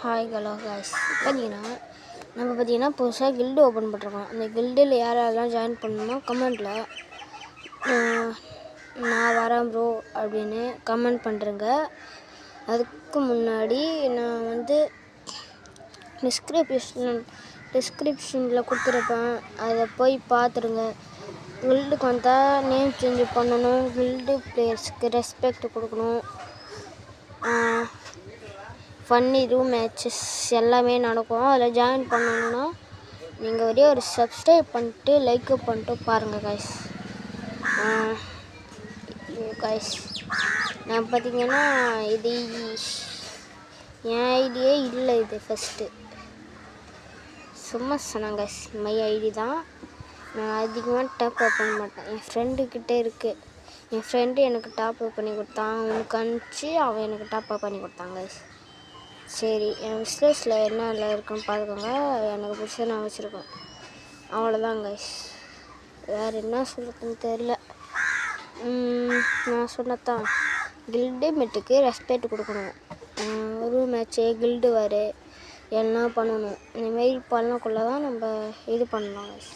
Hi hello guys. பார்த்தீங்கன்னா புதுசாக guild open பண்ணிருக்கோம். அந்த கில்டில் யாரெல்லாம் ஜாயின் பண்ணணுமோ கமெண்ட்டில் நான் வரேன் ப்ரோ அப்படின்னு கமெண்ட் பண்ணுறேங்க. அதுக்கு முன்னாடி நான் டிஸ்கிரிப்ஷனில் கொடுத்துருப்பேன், அதை போய் பார்த்துருங்க. கில்டுக்கு வந்தால் நேம் சேஞ்ச் பண்ணணும், கில்டு பிளேயர்ஸ்க்கு ரெஸ்பெக்ட் கொடுக்கணும், ஃபன்னி ரூம் மேட்சஸ் எல்லாமே நடக்கும். அதில் ஜாயின் பண்ணணுன்னா நீங்கள் ஒரே ஒரு சப்ஸ்கிரைப் பண்ணிட்டு லைக் பண்ணிட்டு பாருங்கள் காய்ஸ். நான் பார்த்தீங்கன்னா இது என் ஐடியே இல்லை, இது ஃபஸ்ட்டு சும்மா சொன்னாங்க காய்ஸ். மை ஐடி தான். நான் அதிகமாக டாப் அப் பண்ண மாட்டேன். என் ஃப்ரெண்டுக்கிட்டே இருக்குது. என் ஃப்ரெண்டு எனக்கு டாப் அப் பண்ணி கொடுத்தான். அவனுக்கு அனுப்பிச்சி அவன் எனக்கு டாப் அப் பண்ணி கொடுத்தாங்க காய்ஸ். சரி, என் விஸ்லேஸில் என்ன இருக்குன்னு பார்த்துக்கோங்க. எனக்கு பிடிச்ச நான் வச்சுருக்கேன். அவ்வளோதான் கைஸ். வேறு என்ன சொல்கிறதுன்னு தெரில. நான் சொன்னதான், கில்டு மெட்டுக்கு ரெஸ்பெக்ட் கொடுக்கணும், ரூம் மேட்ச்சு கில்டு வாரு எல்லாம் பண்ணணும். இந்தமாரி பண்ணக்குள்ளே தான் நம்ம இது பண்ணலாம் கைஸ்.